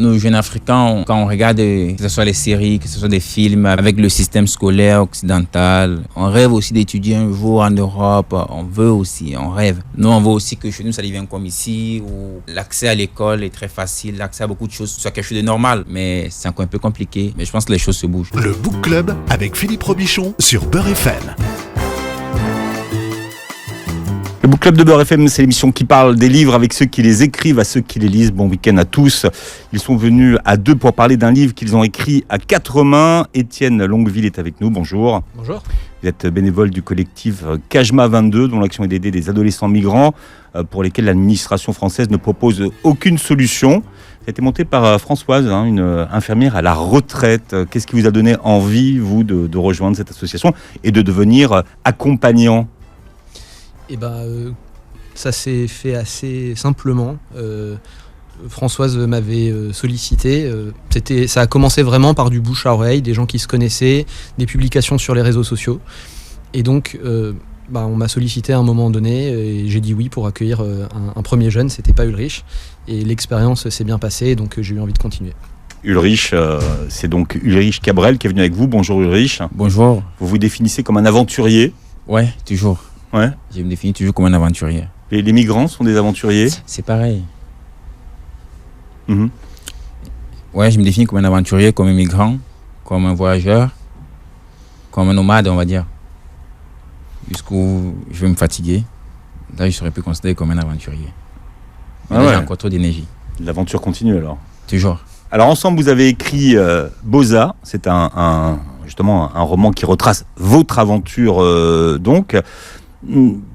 Nous, jeunes Africains, quand on regarde, que ce soit les séries, que ce soit des films, avec le système scolaire occidental, on rêve aussi d'étudier un jour en Europe. On veut aussi, on rêve. Nous, on veut aussi que chez nous, ça devienne comme ici, où l'accès à l'école est très facile, l'accès à beaucoup de choses soit quelque chose de normal. Mais c'est encore un peu compliqué. Mais je pense que les choses se bougent. Le Book Club avec Philippe Robichon sur Beurre FM. Le Book Club de Beurre FM, c'est l'émission qui parle des livres avec ceux qui les écrivent, à ceux qui les lisent. Bon week-end à tous. Ils sont venus à deux pour parler d'un livre qu'ils ont écrit à quatre mains. Étienne Longueville est avec nous. Bonjour. Bonjour. Vous êtes bénévole du collectif Kajma 22, dont l'action est d'aider des adolescents migrants pour lesquels l'administration française ne propose aucune solution. Ça a été monté par Françoise, une infirmière à la retraite. Qu'est-ce qui vous a donné envie, vous, de rejoindre cette association et de devenir accompagnant ? Ça s'est fait assez simplement. Françoise m'avait sollicité. Ça a commencé vraiment par du bouche à oreille, des gens qui se connaissaient, des publications sur les réseaux sociaux. Et donc, on m'a sollicité à un moment donné et j'ai dit oui pour accueillir un premier jeune. C'était pas Ulrich. Et l'expérience s'est bien passée, donc j'ai eu envie de continuer. Ulrich, c'est donc Ulrich Cabrel qui est venu avec vous. Bonjour Ulrich. Bonjour. Vous vous définissez comme un aventurier ? Ouais, toujours. Ouais. Je me définis toujours comme un aventurier. Et les migrants sont des aventuriers ? C'est pareil. Mm-hmm. Ouais, je me définis comme un aventurier, comme un migrant, comme un voyageur, comme un nomade, on va dire. Jusqu'où je vais me fatiguer. Là, je serais plus considéré comme un aventurier. Mais là, j'ai encore trop d'énergie. L'aventure continue alors. Toujours. Alors ensemble, vous avez écrit Boza. C'est justement un roman qui retrace votre aventure donc.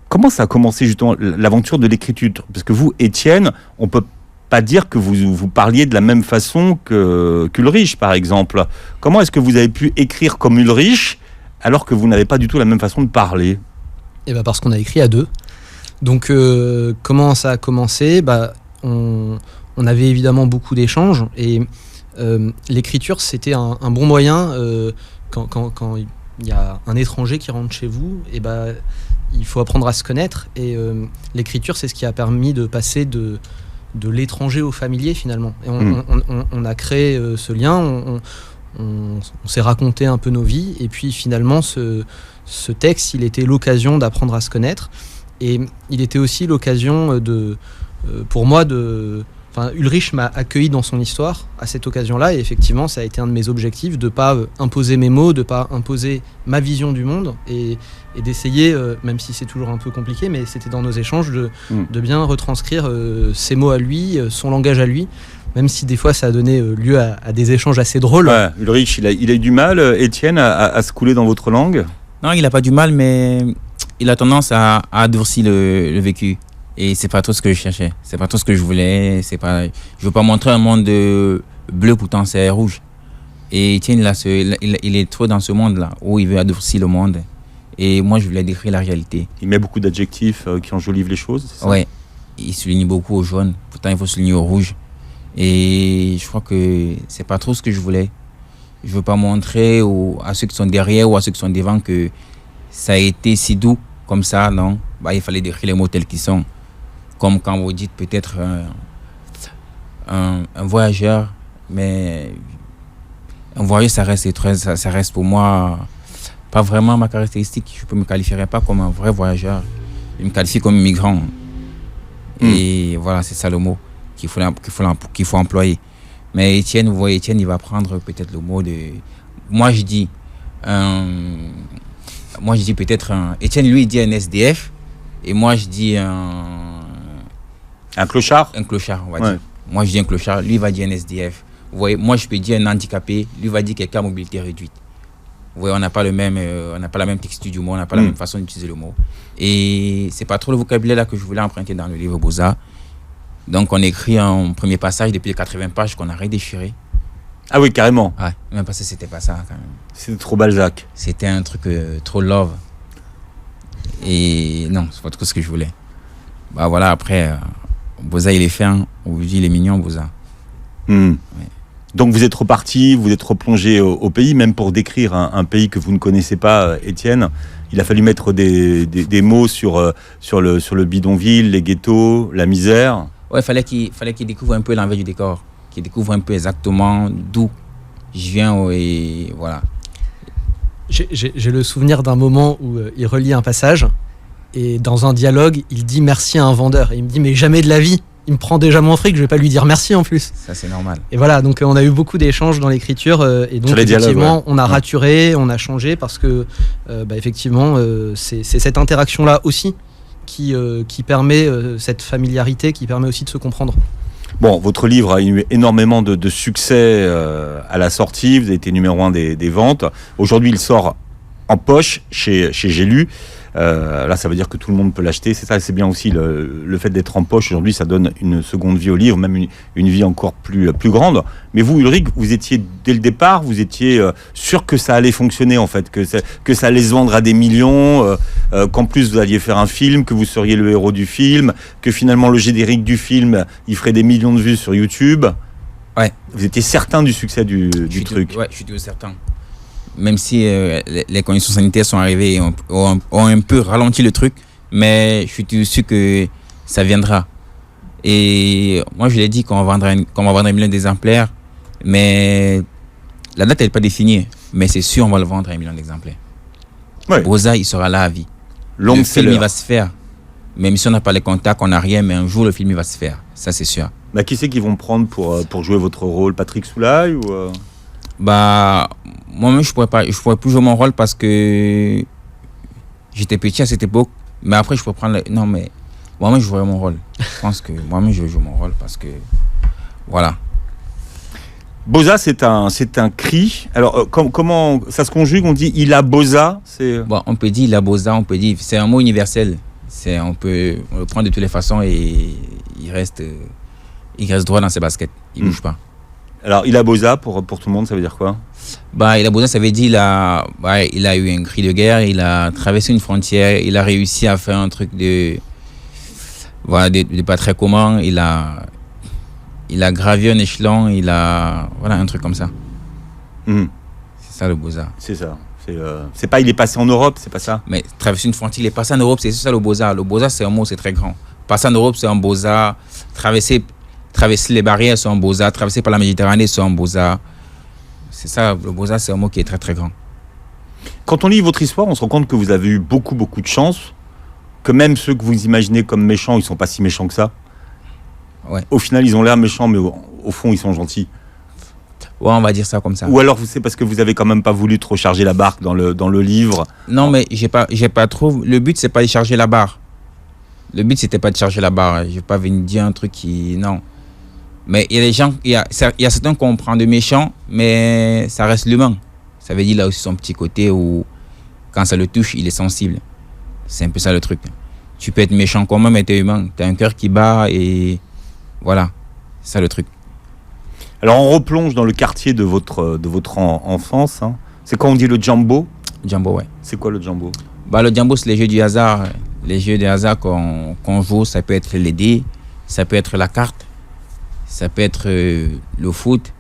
Comment ça a commencé justement l'aventure de l'écriture ? Parce que vous, Étienne, on peut pas dire que vous parliez de la même façon qu'Ulrich, par exemple. Comment est-ce que vous avez pu écrire comme Ulrich alors que vous n'avez pas du tout la même façon de parler ? Parce qu'on a écrit à deux. Donc comment ça a commencé ? On avait évidemment beaucoup d'échanges et l'écriture c'était un bon moyen quand il y a un étranger qui rentre chez vous, il faut apprendre à se connaître et l'écriture c'est ce qui a permis de passer de l'étranger au familier finalement. Et on a créé ce lien, on s'est raconté un peu nos vies et puis finalement ce texte il était l'occasion d'apprendre à se connaître et il était aussi l'occasion pour moi Ulrich m'a accueilli dans son histoire à cette occasion-là et effectivement ça a été un de mes objectifs de pas imposer mes mots, de pas imposer ma vision du monde et d'essayer, même si c'est toujours un peu compliqué, mais c'était dans nos échanges de bien retranscrire ses mots à lui, son langage à lui, même si des fois ça a donné lieu à des échanges assez drôles. Ouais, Ulrich, il a eu du mal, Étienne, à se couler dans votre langue ? Non, il n'a pas du mal, mais il a tendance à adoucir le vécu. Et c'est pas tout ce que je cherchais, c'est pas tout ce que je voulais, je veux pas montrer un monde bleu pourtant c'est rouge. Et Étienne il est trop dans ce monde-là où il veut adoucir le monde. Et moi je voulais décrire la réalité. Il met beaucoup d'adjectifs qui enjolivent les choses, c'est ça ? Ouais, il souligne beaucoup au jaune, pourtant il faut souligner au rouge. Et je crois que c'est pas trop ce que je voulais. Je veux pas montrer à ceux qui sont derrière ou à ceux qui sont devant que ça a été si doux comme ça, non. Il fallait décrire les mots tels qu'ils sont. Comme quand vous dites peut-être un voyageur, mais un voyageur, ça reste pour moi pas vraiment ma caractéristique. Je ne me qualifierais pas comme un vrai voyageur. Je me qualifie comme migrant. Et voilà, c'est ça le mot qu'il faut employer. Mais Étienne, vous voyez, Étienne, il va prendre peut-être le mot de... Moi, je dis peut-être Étienne, lui, il dit un SDF. Et moi, je dis un clochard ? Un clochard, on va dire. Moi, je dis un clochard, lui, il va dire un SDF. Vous voyez, moi, je peux dire un handicapé, lui, va dire quelqu'un à mobilité réduite. Vous voyez, on n'a pas la même texture du mot, on n'a pas la même façon d'utiliser le mot. Et c'est pas trop le vocabulaire là que je voulais emprunter dans le livre Boza. Donc, on écrit un premier passage depuis les 80 pages qu'on a redéchiré. Ah oui, carrément. Ouais, même parce que c'était pas ça, quand même. C'était trop Balzac. C'était un truc trop love. Et non, c'est pas trop ce que je voulais. Voilà, après... Boza, il est fin, on vous dit il est mignon, Boza. Ouais. Donc vous êtes reparti, vous êtes replongé au pays, même pour décrire un pays que vous ne connaissez pas, Étienne. Il a fallu mettre des mots sur le bidonville, les ghettos, la misère. Ouais, il fallait qu'il découvre un peu l'envers du décor, qui découvre un peu exactement d'où je viens et voilà. J'ai le souvenir d'un moment où il relit un passage et dans un dialogue, il dit merci à un vendeur. Et il me dit mais jamais de la vie, il me prend déjà mon fric, je vais pas lui dire merci en plus. Ça, c'est normal. Et voilà, donc on a eu beaucoup d'échanges dans l'écriture et donc Sur les effectivement dialogues, ouais. on a raturé, on a changé parce que effectivement c'est cette interaction-là aussi qui permet cette familiarité, qui permet aussi de se comprendre. Bon, votre livre a eu énormément de succès à la sortie. Vous avez été numéro 1 des ventes. Aujourd'hui, il sort en poche chez J'ai lu. Là, ça veut dire que tout le monde peut l'acheter. C'est ça, c'est bien aussi le fait d'être en poche. Aujourd'hui, ça donne une seconde vie au livre, même une vie encore plus grande. Mais vous, Ulrich, vous étiez dès le départ, vous étiez sûr que ça allait fonctionner en fait, que ça allait se vendre à des millions, qu'en plus vous alliez faire un film, que vous seriez le héros du film, que finalement le générique du film, il ferait des millions de vues sur YouTube. Ouais. Vous étiez certain du succès du truc. Ouais, je suis tout certain. Même si les conditions sanitaires sont arrivées et ont un peu ralenti le truc, mais je suis tout sûr que ça viendra. Et moi, je l'ai dit qu'on va vendre 1 million d'exemplaires, mais la date, elle n'est pas définie. Mais c'est sûr, on va le vendre à 1 million d'exemplaires. Ouais. Boza, il sera là à vie. Long Le film, seller. il va se faire. Même si on n'a pas les contacts, on n'a rien, mais un jour, le film, il va se faire. Ça, c'est sûr. Bah, qui c'est qu'ils vont prendre pour jouer votre rôle? Patrick Soulaille ou Bah, moi-même, je pourrais plus jouer mon rôle parce que j'étais petit à cette époque. Mais après, je pourrais prendre... Non, mais moi-même, je jouerai mon rôle. Je pense que moi-même, je vais jouer mon rôle parce que... Voilà. Boza, c'est un cri. Alors, comment ça se conjugue? On dit il a Boza. Bon, on peut dire il a Boza, on peut dire... C'est un mot universel. On le prend de toutes les façons et il reste droit dans ses baskets. Il bouge pas. Alors, il a Boza, pour tout le monde, ça veut dire quoi? Bah, il a Boza, ça veut dire il a eu un cri de guerre, il a traversé une frontière, il a réussi à faire un truc de pas très commun, il a gravi un échelon, voilà, un truc comme ça. C'est ça le Boza. C'est ça. C'est pas il est passé en Europe, c'est pas ça? Mais traverser une frontière, il est passé en Europe, c'est ça le Boza. Le Boza, c'est un mot, c'est très grand. Passer en Europe, c'est un Boza. Traverser les barrières, c'est un Boza. Traverser par la Méditerranée, c'est un Boza. C'est ça, le Boza, c'est un mot qui est très très grand. Quand on lit votre histoire, on se rend compte que vous avez eu beaucoup de chance, que même ceux que vous imaginez comme méchants, ils sont pas si méchants que ça. Ouais. Au final, ils ont l'air méchants, mais au fond, ils sont gentils. Ouais, on va dire ça comme ça. Ou alors, c'est parce que vous avez quand même pas voulu trop charger la barque dans le livre. Non, mais j'ai pas trop. Le but, c'est pas de charger la barre. Le but, c'était pas de charger la barre. Je vais pas venir dire un truc qui. Non. Mais il y a des gens, il y a certains qu'on prend de méchants, mais ça reste l'humain. Ça veut dire là aussi son petit côté où, quand ça le touche, il est sensible. C'est un peu ça le truc. Tu peux être méchant quand même, mais t'es humain. T'as un cœur qui bat et voilà. C'est ça le truc. Alors, on replonge dans le quartier de votre enfance. Hein. C'est quand on dit le Jambo? Jambo, ouais. C'est quoi le Jambo? Bah, le Jambo, c'est les jeux du hasard. Les jeux du hasard qu'on joue, ça peut être les dés, ça peut être la carte. Ça peut être le foot,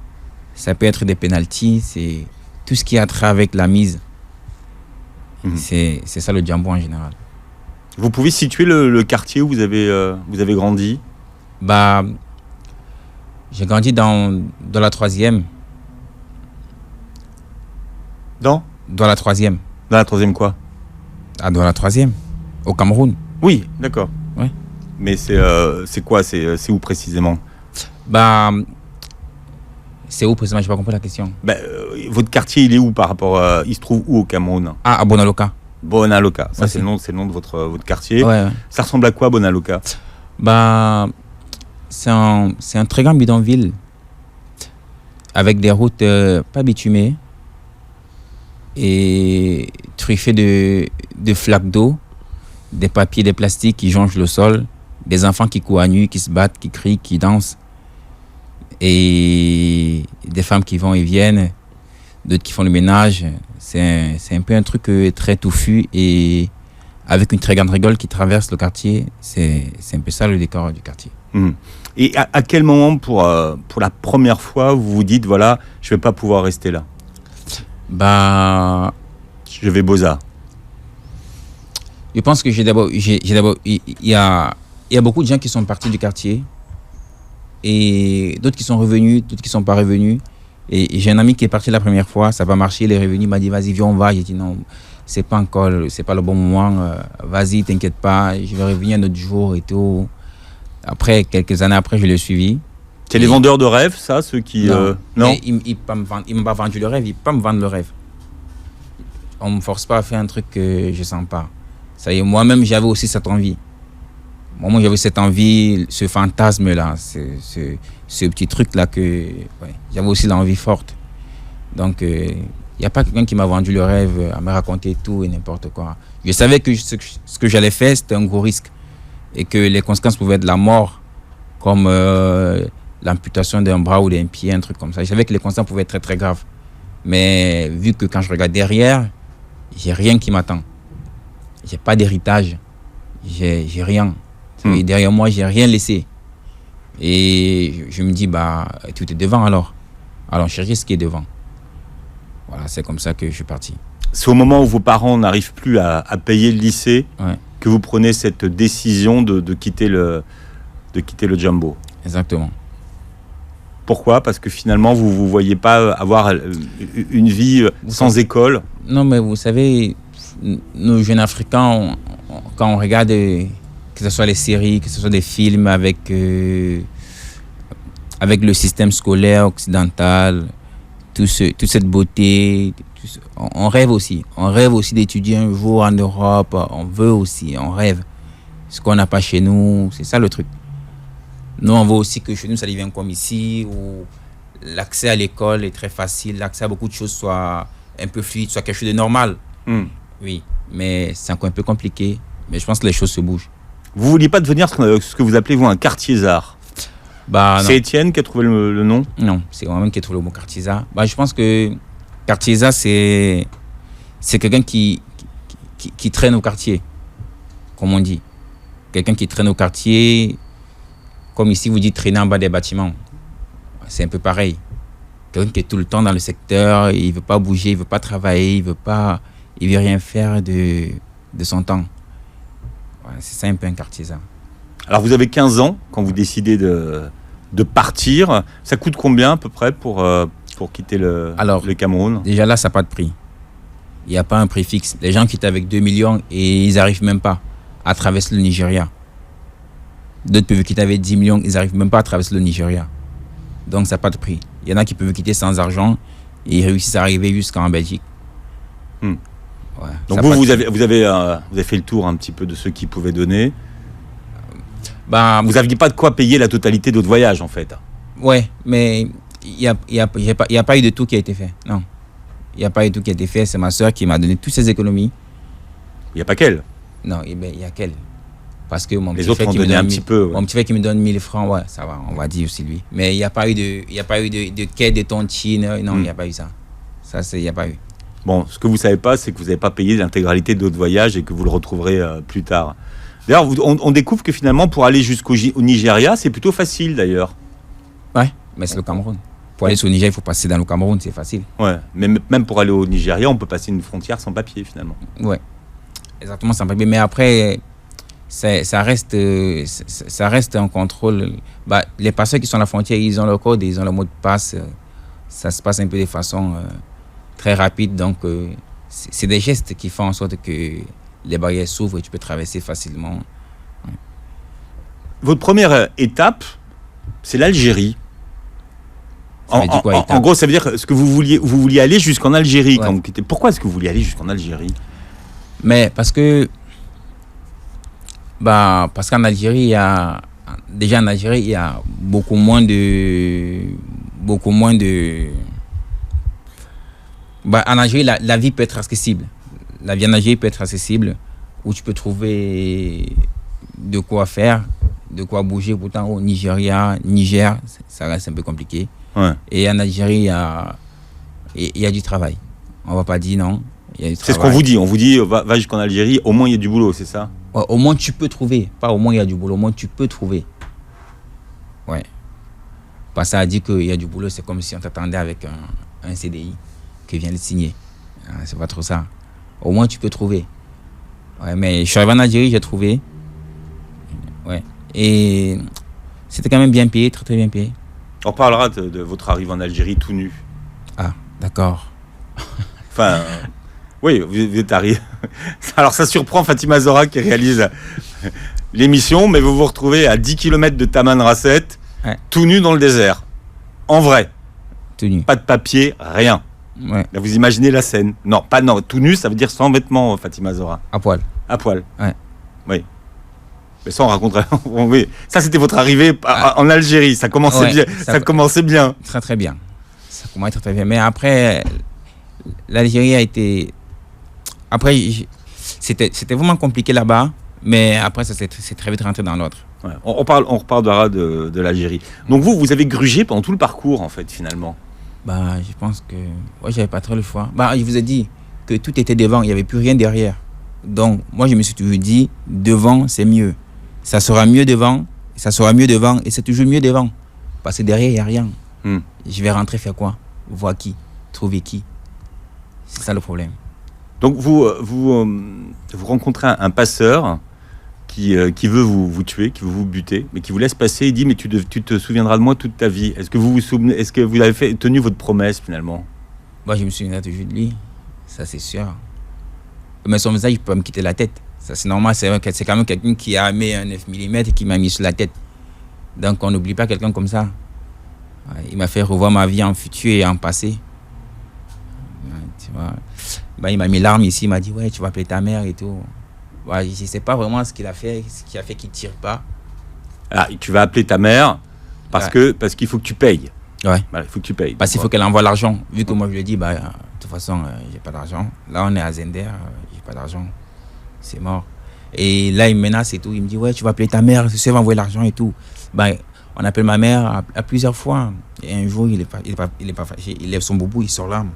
ça peut être des pénaltys, c'est tout ce qui a trait avec la mise. C'est ça le Jambo en général. Vous pouvez situer le quartier où vous avez grandi? Bah, j'ai grandi dans la 3e. Dans la 3e. Dans la 3e quoi? Ah, dans la 3e, au Cameroun. Oui, d'accord. Ouais. Mais c'est quoi? C'est où précisément? Bah, c'est où précisément? J'ai pas compris la question. Bah, votre quartier, il est où par rapport il se trouve où au Cameroun? Ah, à Bonaloka. Bonaloka, ça Ouais, c'est le nom de votre quartier. Ouais. Ça ressemble à quoi, Bonaloka? Bah, c'est un très grand bidonville avec des routes pas bitumées et truffées de flaques d'eau, des papiers, des plastiques qui jonchent le sol, des enfants qui courent à nu, qui se battent, qui crient, qui dansent, et des femmes qui vont et viennent, d'autres qui font le ménage. C'est un peu un truc très touffu et avec une très grande rigole qui traverse le quartier. C'est un peu ça le décor du quartier. Et à quel moment, pour la première fois, vous vous dites, voilà, je ne vais pas pouvoir rester là? Bah, je vais Boza. Je pense que il y a beaucoup de gens qui sont partis du quartier et d'autres qui sont revenus, d'autres qui ne sont pas revenus. Et j'ai un ami qui est parti la première fois, ça va marcher, il est revenu, il m'a dit vas-y, viens, on va. J'ai dit non, c'est pas le bon moment, vas-y, t'inquiète pas, je vais revenir un autre jour et tout. Après, quelques années après, je l'ai suivi. C'est les vendeurs de rêves, ça, ceux qui... Non. Il ne m'a pas vendu le rêve, il ne peut pas me vendre le rêve. On ne me force pas à faire un truc que je ne sens pas. Ça y est, moi-même, j'avais aussi cette envie. Moi, j'avais cette envie, ce fantasme-là, ce petit truc-là que... Ouais, j'avais aussi l'envie forte. Donc, il n'y a pas quelqu'un qui m'a vendu le rêve à me raconter tout et n'importe quoi. Je savais que ce que j'allais faire, c'était un gros risque. Et que les conséquences pouvaient être la mort, comme l'amputation d'un bras ou d'un pied, un truc comme ça. Je savais que les conséquences pouvaient être très, très graves. Mais vu que quand je regarde derrière, j'ai rien qui m'attend. J'ai pas d'héritage. J'ai rien. Et derrière moi, j'ai rien laissé. Et je me dis, bah, tout est devant alors. Alors, chercher ce qui est devant. Voilà, c'est comme ça que je suis parti. C'est au moment où vos parents n'arrivent plus à payer le lycée que vous prenez cette décision de quitter le Jumbo. Exactement. Pourquoi ? Parce que finalement, vous ne voyez pas avoir une vie sans école. Non, mais vous savez, nous jeunes Africains, quand on regarde, que ce soit les séries, que ce soit des films avec le système scolaire occidental, toute cette beauté, on rêve aussi. On rêve aussi d'étudier un jour en Europe. On veut aussi, on rêve. Ce qu'on n'a pas chez nous, c'est ça le truc. Nous, on veut aussi que chez nous, ça devienne comme ici, où l'accès à l'école est très facile, l'accès à beaucoup de choses soit un peu fluide, soit quelque chose de normal. Oui, mais c'est encore un peu compliqué. Mais je pense que les choses se bougent. Vous ne vouliez pas devenir ce que vous appelez, vous, un quartier-zard ? C'est Étienne qui a trouvé le nom ? Non, c'est moi-même qui ai trouvé le mot quartier-zard. Je pense que quartier-zard, c'est quelqu'un qui traîne au quartier, comme on dit. Quelqu'un qui traîne au quartier, comme ici vous dites traîner en bas des bâtiments. C'est un peu pareil. Quelqu'un qui est tout le temps dans le secteur, il ne veut pas bouger, il ne veut pas travailler, il veut rien faire de son temps. C'est ça un peu un quartier-zard. Alors vous avez 15 ans quand vous décidez de partir. Ça coûte combien à peu près pour quitter le Cameroun ? Déjà là, ça n'a pas de prix. Il n'y a pas un prix fixe. Les gens quittent avec 2 millions et ils n'arrivent même pas à traverser le Nigeria. D'autres peuvent quitter avec 10 millions, ils n'arrivent même pas à traverser le Nigeria. Donc ça n'a pas de prix. Il y en a qui peuvent quitter sans argent et ils réussissent à arriver jusqu'en Belgique. Ouais, donc vous avez fait le tour un petit peu de ceux qui pouvaient donner. Vous n'aviez pas de quoi payer la totalité de votre voyage en fait. Ouais, mais il n'y a pas eu de tout qui a été fait. Non, il n'y a pas eu de tout qui a été fait. C'est ma soeur qui m'a donné toutes ses économies. Il n'y a pas qu'elle. Non, il y a qu'elle. Parce que mon les autres ont donné un petit peu. Mon petit frère qui me donne 1000 francs, ouais, ça va, on va dire aussi lui. Mais il n'y a pas eu de quai de tontine. Non, il n'y a pas eu ça. Ça, il n'y a pas eu. Bon, ce que vous ne savez pas, c'est que vous n'avez pas payé l'intégralité de votre voyage et que vous le retrouverez plus tard. D'ailleurs, on découvre que finalement, pour aller jusqu'au Nigeria, c'est plutôt facile d'ailleurs. Ouais, mais c'est le Cameroun. Pour aller au Nigeria, il faut passer dans le Cameroun, c'est facile. Ouais, mais même pour aller au Nigeria, on peut passer une frontière sans papier finalement. Ouais, exactement, sans papier. Mais après, ça reste un contrôle. Les passeurs qui sont à la frontière, ils ont leur code, ils ont leur mot de passe. Ça se passe un peu de façon très rapide. Donc, c'est des gestes qui font en sorte que les barrières s'ouvrent et tu peux traverser facilement. Ouais. Votre première étape, c'est l'Algérie. En gros, ça veut dire ce que vous vouliez aller jusqu'en Algérie. Ouais. Quand vous quittez. Pourquoi est-ce que vous vouliez aller jusqu'en Algérie ? Mais parce qu'en Algérie, il y a beaucoup moins de en Algérie, la vie peut être accessible. La vie en Algérie peut être accessible, où tu peux trouver de quoi faire, de quoi bouger. Pourtant, au Niger, ça reste un peu compliqué. Ouais. Et en Algérie, il y a du travail. On ne va pas dire non. C'est ce qu'on vous dit. On vous dit, va jusqu'en Algérie, au moins il y a du boulot, c'est ça ? Ouais, au moins tu peux trouver. Pas au moins il y a du boulot, au moins tu peux trouver. Ouais. Pas ça a dit qu'il y a du boulot, c'est comme si on t'attendait avec un CDI qui vient de signer. C'est pas trop ça. Au moins tu peux trouver. Ouais, mais je suis arrivé en Algérie, j'ai trouvé. Ouais. Et C'était quand même bien payé, très très bien payé. On parlera de votre arrivée en Algérie tout nu. Ah, d'accord. Enfin, oui, vous êtes arrivé. Alors ça surprend Fatima Zora qui réalise l'émission, mais vous vous retrouvez à 10 km de Tamanrasset, Ouais. tout nu dans le désert. En vrai, Tout nu. pas de papier, rien. Ouais, Là, vous imaginez la scène. Non, tout nu, ça veut dire sans vêtements, Fatima Zora. à poil. À poil. Ouais. Oui. Mais ça, on raconterait. Oui. Ça, c'était votre arrivée en Algérie. Ça commençait Ouais, bien. ça- Ça commençait bien. Très très bien. Ça commence très très bien. Mais après, l'Algérie a été... Après, c'était vraiment compliqué là-bas. Mais après, c'est très vite rentré dans l'autre. Ouais. On reparlera de l'Algérie. Donc vous avez grugé pendant tout le parcours, en fait, finalement. Bah, je pense que... Ouais, j'avais pas trop le choix. Bah, je vous ai dit que tout était devant. Il n'y avait plus rien derrière. Donc, moi, je me suis toujours dit, devant, c'est mieux. Ça sera mieux devant. Ça sera mieux devant. Et c'est toujours mieux devant. Parce que derrière, il n'y a rien. Je vais rentrer faire quoi? Voir qui? Trouver qui? C'est ça le problème. Donc vous rencontrez un passeur qui veut vous tuer, qui veut vous buter, mais qui vous laisse passer. Il dit mais tu te souviendras de moi toute ta vie. Est-ce que vous vous souvenez? Est-ce que vous avez tenu votre promesse finalement? Moi, je me souviendrai toujours de lui. Ça, c'est sûr. Mais son visage, il peut me quitter la tête. Ça, c'est normal. C'est quand même quelqu'un qui a mis un 9 mm et qui m'a mis sur la tête. Donc, on n'oublie pas quelqu'un comme ça. Ouais, il m'a fait revoir ma vie en futur et en passé. Ouais, tu vois. Bah, il m'a mis l'arme ici. Il m'a dit, ouais, tu vas appeler ta mère et tout. Ouais, je ne sais pas vraiment ce qu'il a fait qu'il ne tire pas. Ah, tu vas appeler ta mère parce qu'il faut que tu payes. Ouais. Voilà, il faut que tu payes. Parce qu'il faut qu'elle envoie l'argent. Vu que moi, je lui ai dit, bah, de toute façon, j'ai pas d'argent. Là, on est à Zender, j'ai pas d'argent. C'est mort. Et là, il me menace et tout. Il me dit, ouais, tu vas appeler ta mère, c'est sûr, va envoyer l'argent et tout. Bah, on appelle ma mère à plusieurs fois. Et un jour, il est pas fâché. Il lève son boubou, il sort l'arme.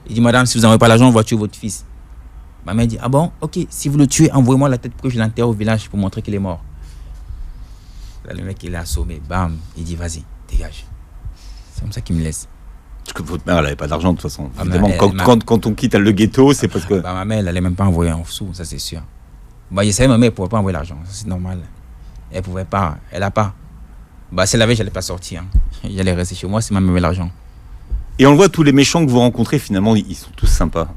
Il dit, madame, si vous n'envoyez pas l'argent, on va tuer votre fils. Ma mère dit, ah bon, ok, si vous le tuez, envoyez-moi la tête pour que je l'enterre au village pour montrer qu'il est mort. Là, le mec, il est assommé. Bam, il dit, vas-y, dégage. C'est comme ça qu'il me laisse. Parce que votre mère, elle n'avait pas d'argent de toute façon. Ah, Évidemment, mais quand on quitte le ghetto, c'est parce que... Bah, ma mère, elle n'allait même pas envoyer un sou, ça c'est sûr. Bah, je savais, ma mère ne pouvait pas envoyer l'argent, ça, c'est normal. Elle ne pouvait pas, elle n'a pas. Bah, si elle avait, je n'allais pas sortir. Hein. J'allais rester chez moi si ma mère avait l'argent. Et on le voit, tous les méchants que vous rencontrez, finalement, ils sont tous sympas.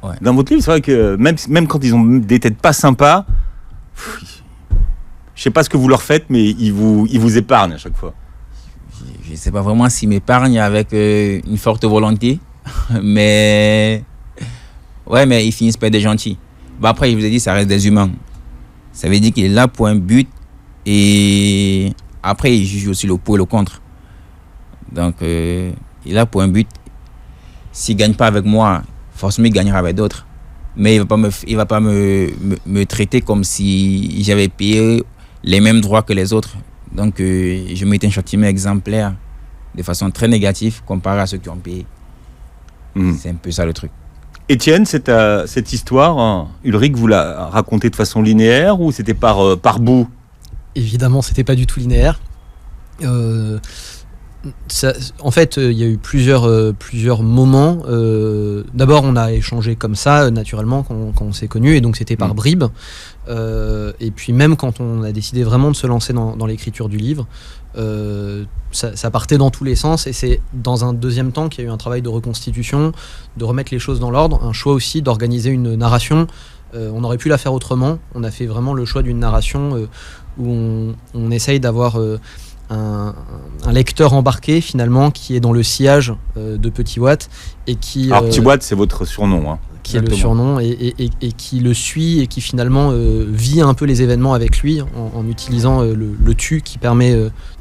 Ouais. Dans votre livre, c'est vrai que même quand ils ont des têtes pas sympas, je sais pas ce que vous leur faites, mais ils vous épargnent à chaque fois. Je ne sais pas vraiment s'ils m'épargnent avec une forte volonté, mais... Ouais, mais ils finissent par être des gentils. Bah, après, je vous ai dit, ça reste des humains. Ça veut dire qu'il est là pour un but, et après, il juge aussi le pour et le contre. Donc, il est là pour un but. S'il ne gagne pas avec moi, forcément, il gagnera avec d'autres. Mais il ne va pas me traiter comme si j'avais payé les mêmes droits que les autres. Donc, je mets un châtiment exemplaire de façon très négative comparé à ceux qui ont payé. C'est un peu ça le truc. Étienne, cette histoire, hein, Ulrich vous l'a racontée de façon linéaire ou c'était par bout? Évidemment, c'était pas du tout linéaire. En fait, il y a eu plusieurs moments. D'abord, on a échangé comme ça, naturellement, quand on s'est connus, et donc c'était par bribes. Et puis même quand on a décidé vraiment de se lancer dans l'écriture du livre, ça partait dans tous les sens, et c'est dans un deuxième temps qu'il y a eu un travail de reconstitution, de remettre les choses dans l'ordre, un choix aussi d'organiser une narration. On aurait pu la faire autrement. On a fait vraiment le choix d'une narration où on essaye d'avoir... un lecteur embarqué finalement qui est dans le sillage de Petit Watt et qui... Alors Petit Watt, c'est votre surnom, hein. Qui est le surnom et qui le suit et qui finalement vit un peu les événements avec lui en utilisant le tu qui permet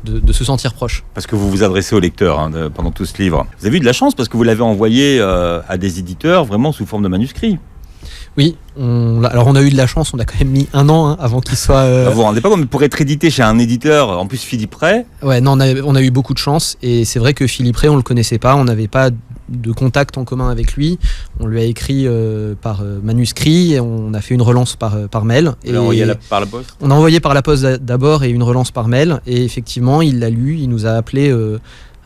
de se sentir proche. Parce que vous vous adressez au lecteur, hein, pendant tout ce livre. Vous avez eu de la chance parce que vous l'avez envoyé à des éditeurs vraiment sous forme de manuscrit. Oui, alors on a eu de la chance, on a quand même mis 1 an avant qu'il soit... Vous vous rendez pas compte, mais pour être édité chez un éditeur, en plus Philippe Ray... Ouais, non, on a eu beaucoup de chance, et c'est vrai que Philippe Ray, on le connaissait pas, on n'avait pas de contact en commun avec lui. On lui a écrit par manuscrit, et on a fait une relance par mail. Vous l'avez envoyé par la poste? On a envoyé par la poste d'abord, et une relance par mail, et effectivement, il l'a lu, il nous a appelé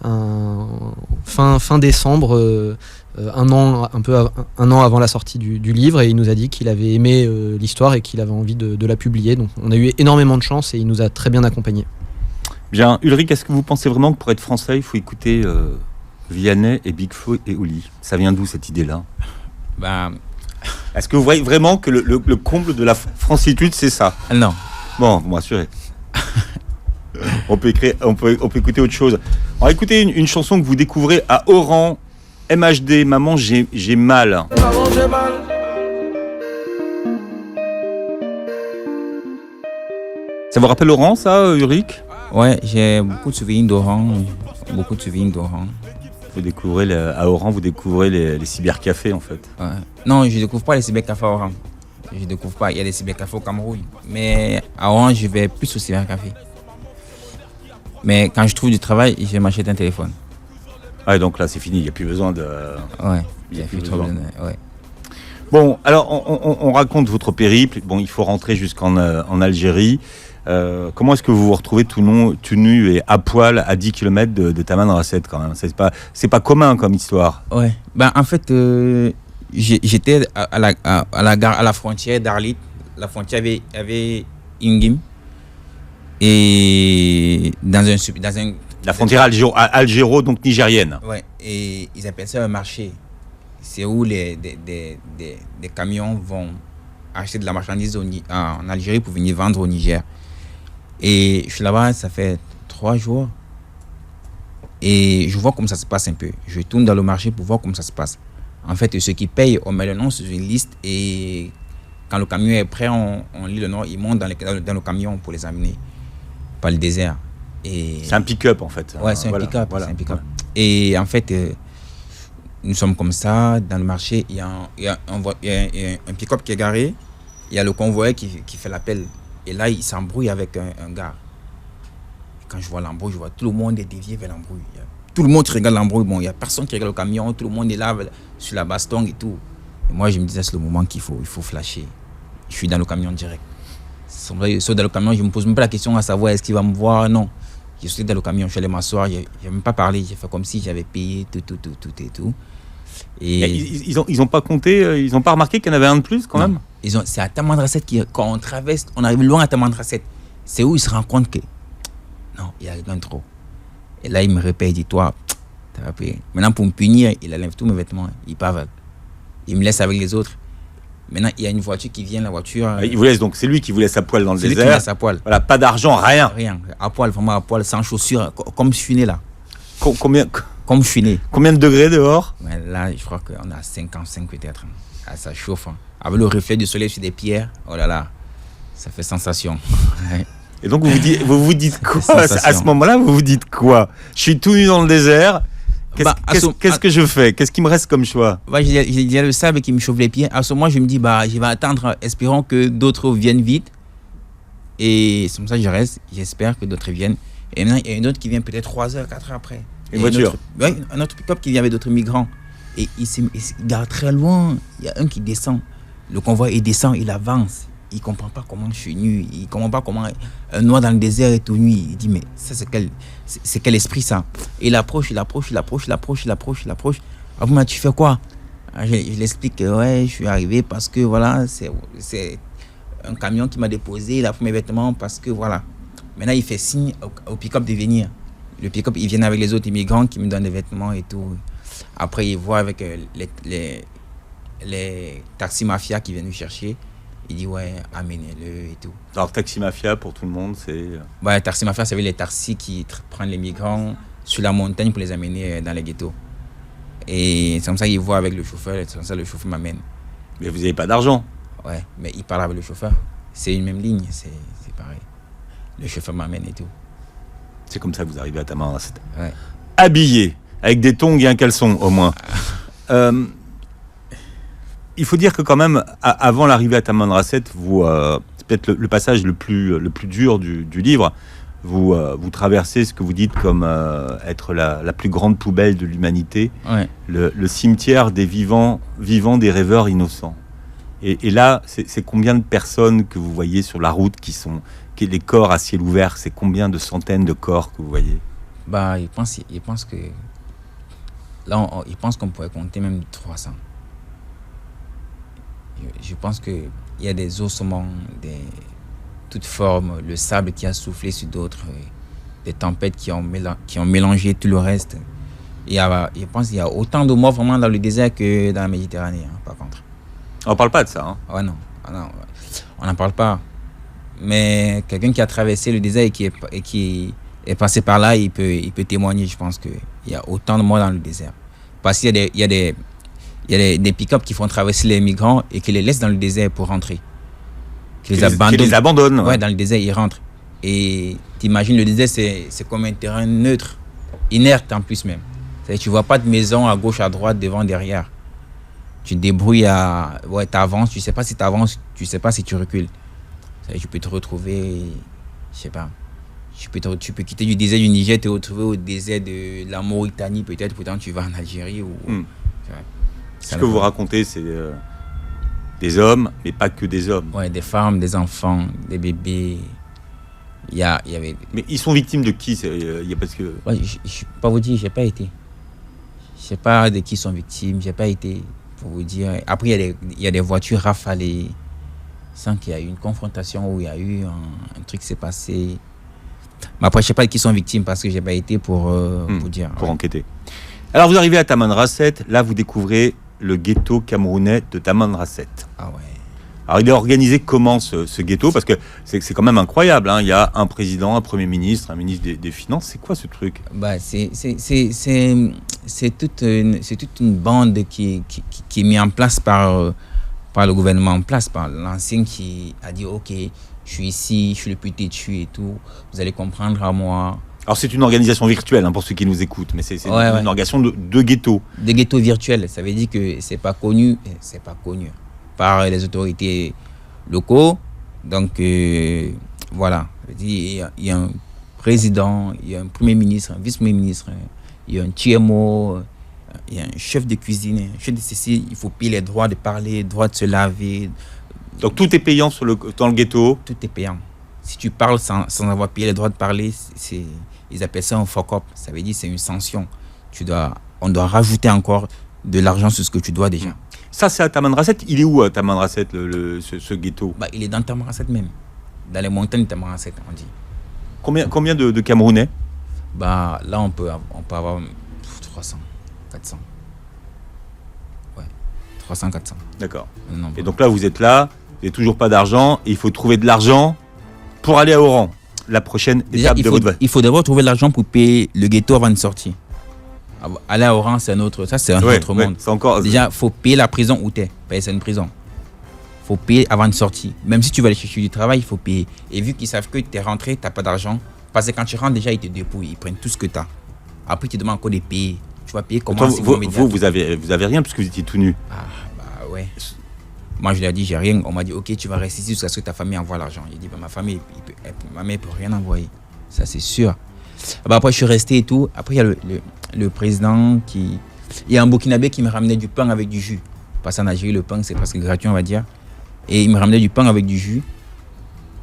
fin décembre, un an avant la sortie du livre, et il nous a dit qu'il avait aimé l'histoire et qu'il avait envie de la publier. Donc on a eu énormément de chance et il nous a très bien accompagnés. Bien, Ulrich, est-ce que vous pensez vraiment que pour être français, il faut écouter Vianney et Big Flo et Oli? Ça vient d'où cette idée-là? Bah, Est-ce que vous voyez vraiment que le comble de la francitude, c'est ça? non. Bon, vous me rassurez. on peut écouter autre chose. On va écouter une chanson que vous découvrez à Oran, MHD, Maman, j'ai mal. Maman, j'ai mal. Ça vous rappelle Oran, ça, Ulrich? Ouais, j'ai beaucoup de souvenirs d'Oran. Vous découvrez à Oran, vous découvrez les cybercafés, en fait. Ouais. Non, je ne découvre pas les cybercafés à Oran. Je ne découvre pas. Il y a des cybercafés au Cameroun. Mais à Oran, je vais plus au cybercafé. Mais quand je trouve du travail, je m'achète un téléphone. Ouais, donc là, c'est fini, il n'y a plus besoin de... Ouais, Il y a plus trop besoin. ouais. Bon, alors, on raconte votre périple. Bon, il faut rentrer jusqu'en en Algérie. Comment est-ce que vous vous retrouvez tout nu et à poil à 10 km de Tamanrasset, quand même? C'est pas commun comme histoire. Ouais. Ben, en fait, j'étais à la frontière d'Arlit. La frontière avait Ingim. Et dans un La frontière algéro, donc nigérienne. ouais, et ils appellent ça un marché. C'est où des camions vont acheter de la marchandise en Algérie pour venir vendre au Niger. Et je suis là-bas, ça fait 3 jours. Et je vois comment ça se passe un peu. Je tourne dans le marché pour voir comment ça se passe. En fait, ceux qui payent, on met le nom sur une liste. Et quand le camion est prêt, on lit le nom. Ils montent dans le camion pour les amener par le désert. Et C'est un pick-up, en fait. ouais, c'est un Voilà, pick-up. voilà. C'est un pick-up. Et en fait, nous sommes comme ça dans le marché. Il y a un pick-up qui est garé. Il y a le convoyeur qui fait l'appel. Et là, il s'embrouille avec un gars. Et quand je vois l'embrouille, je vois tout le monde est dévié vers l'embrouille. Tout le monde qui regarde l'embrouille. Bon, il n'y a personne qui regarde le camion. Tout le monde est là sur la baston et tout. Et moi, je me disais, c'est le moment il faut flasher. Je suis dans le camion direct. Sauf dans le camion, je ne me pose même pas la question à savoir est-ce qu'il va me voir. Non. Je suis dans le camion, je suis allé m'asseoir. Je n'ai même pas parlé. J'ai fait comme si j'avais payé tout. Et Ils ont pas compté, ils ont pas remarqué qu'il y en avait un de plus, quand même? C'est à Tamanrasset quand on traverse, on arrive loin à Tamanrasset. C'est où ils se rendent compte que non, il y a rien trop. Et là, il me répète, il dit, toi, t'as payé. Maintenant, pour me punir, il enlève tous mes vêtements, il part. Il me laisse avec les autres. Maintenant, il y a une voiture qui vient, la voiture. Il vous laisse, donc c'est lui qui vous laisse à poil dans le c'est lui qui me désert. laisse à poil. Voilà, pas d'argent, rien. Rien, à poil, vraiment à poil, sans chaussures, comme je suis né là. Combien Comme je suis né. de degrés dehors? Ouais, là, je crois qu'on a 55 peut-être. Ah, ça chauffe. Avec le reflet du soleil sur des pierres, oh là là, ça fait sensation. Et donc vous vous dites quoi sensation. à ce moment-là? Vous vous dites quoi? Je suis tout nu dans le désert. Qu'est-ce que je fais? Qu'est-ce qui me reste comme choix? Ouais, il y a le sable qui me chauffe les pieds. À ce moment, je me dis, je vais attendre, espérant que d'autres viennent vite. Et c'est comme ça que je reste. J'espère que d'autres viennent. Et maintenant, il y a une autre qui vient peut-être 3 heures, 4 heures après. Une voiture? Un autre pick-up qui vient avec d'autres migrants. Et il se garde très loin. Il y a un qui descend. Le convoi, il descend, il avance. Il ne comprend pas comment je suis nu. Il ne comprend pas comment un noir dans le désert est tout nu. Il dit, mais ça, c'est quel esprit, ça? Et il approche. Ah, mais tu fais quoi? Je l'explique que ouais, je suis arrivé parce que voilà, c'est un camion qui m'a déposé. Il a pris mes vêtements parce que voilà. Maintenant, il fait signe au pick-up de venir. Le pick-up, il vient avec les autres immigrants qui me donnent des vêtements et tout. Après, il voit avec les taxis mafia qui viennent nous chercher. Il dit, ouais, amenez-le et tout. Alors, Taxi Mafia, pour tout le monde, c'est... Ouais, taxi mafia, c'est les taxis qui prennent les migrants sur la montagne pour les amener dans les ghettos. Et c'est comme ça qu'il voit avec le chauffeur, c'est comme ça que le chauffeur m'amène. Mais vous n'avez pas d'argent? Ouais, mais il parle avec le chauffeur. C'est une même ligne, c'est pareil. Le chauffeur m'amène et tout. C'est comme ça que vous arrivez à Tamanrasset. Ouais. Habillé, avec des tongs et un caleçon, au moins. Il faut dire que quand même, avant l'arrivée à Tamanrasset, c'est peut-être le passage le plus dur du livre. Vous traversez ce que vous dites comme être la plus grande poubelle de l'humanité, Ouais. le cimetière des vivants, des rêveurs innocents. Et là, c'est combien de personnes que vous voyez sur la route qui les corps à ciel ouvert? C'est combien de centaines de corps que vous voyez? Bah, il pense que là, il pense qu'on pourrait compter même 300. Je pense que il y a des ossements, toutes formes, le sable qui a soufflé sur d'autres, des tempêtes qui ont mélangé tout le reste. Je pense qu'il y a autant de morts vraiment dans le désert que dans la Méditerranée, hein, par contre. On parle pas de ça. Hein. Ouais, non. Ah, non, on n'en parle pas. Mais quelqu'un qui a traversé le désert et qui est passé par là, il peut témoigner. Je pense qu'il y a autant de morts dans le désert. Parce qu'il y a des pick-up qui font traverser les migrants et qui les laissent dans le désert pour rentrer. Qui les abandonnent. Ouais, dans le désert, ils rentrent. Et t'imagines, le désert, c'est comme un terrain neutre, inerte en plus même. C'est-à-dire, tu vois pas de maison à gauche, à droite, devant, derrière. Tu te débrouilles t'avances, tu sais pas si t'avances, tu sais pas si tu recules. C'est-à-dire, tu peux te retrouver, je sais pas, tu peux quitter du désert du Niger, te retrouver au désert de la Mauritanie peut-être, pourtant tu vas en Algérie ou... Ce que vous racontez, c'est des hommes, mais pas que des hommes. Ouais, des femmes, des enfants, des bébés. Il y avait... Mais ils sont victimes de qui? Parce que... Ouais, je peux pas vous dire, j'ai pas été. Je sais pas de qui sont victimes, j'ai pas été, pour vous dire. Après, il y a des voitures rafalées, sans qu'il y a eu une confrontation où il y a eu un truc qui s'est passé. Mais après, je sais pas de qui sont victimes parce que j'ai pas été pour dire. Pour enquêter. Alors, vous arrivez à Tamanrasset, là, vous découvrez le ghetto camerounais de Tamanrasset. Ah ouais. Alors, il est organisé comment ce ghetto? Parce que c'est quand même incroyable. Hein. Il y a un président, un premier ministre, un ministre des Finances. C'est quoi ce truc? Bah, c'est toute une bande qui est mise en place par le gouvernement en place, par l'ancien qui a dit ok, je suis ici, je suis le plus têtu et tout. Vous allez comprendre à moi. Alors, c'est une organisation virtuelle hein, pour ceux qui nous écoutent, mais c'est une organisation de ghetto. De ghetto virtuel, ça veut dire que c'est pas connu par les autorités locaux. Donc, voilà. Il y a un président, il y a un premier ministre, un vice-premier ministre, il y a un TMO, il y a un chef de cuisine, un chef de ceci. Il faut payer les droits de parler, droits de se laver. Donc, tout est payant dans le ghetto? Tout est payant. Si tu parles sans avoir payé les droits de parler, ils appellent ça un fuck-up. Ça veut dire que c'est une sanction. On doit rajouter encore de l'argent sur ce que tu dois déjà. Ça, c'est à Tamanrasset. Il est où à Tamanrasset, ce ghetto? Bah, il est dans Tamanrasset même. Dans les montagnes de Tamanrasset, on dit. Combien de Camerounais? Bah, là, on peut avoir 300, 400. Ouais, 300, 400. D'accord. Non, et donc là, vous êtes là, vous n'avez toujours pas d'argent, et il faut trouver de l'argent pour aller à Oran. La prochaine étape de votre vie. Il faut d'abord trouver de l'argent pour payer le ghetto avant de sortir. Aller à Oran, c'est un autre monde. C'est encore... Déjà, il faut payer la prison où tu es. C'est une prison. Il faut payer avant de sortir. Même si tu vas aller chercher du travail, il faut payer. Et vu qu'ils savent que tu es rentré, tu n'as pas d'argent, parce que quand tu rentres, déjà, ils te dépouillent. Ils prennent tout ce que tu as. Après, ils te demandent encore de payer. Tu vas payer comment? Vous avez rien puisque vous étiez tout nu. Ah, bah ouais. Moi, je lui ai dit, j'ai rien. On m'a dit, ok, tu vas rester ici jusqu'à ce que ta famille envoie l'argent. J'ai dit, bah, ma mère peut rien envoyer. Ça, c'est sûr. Bah, après, je suis resté et tout. Après, il y a le président qui... Il y a un Burkinabé qui me ramenait du pain avec du jus. Parce qu'en Algérie, le pain, c'est presque gratuit, on va dire. Et il me ramenait du pain avec du jus.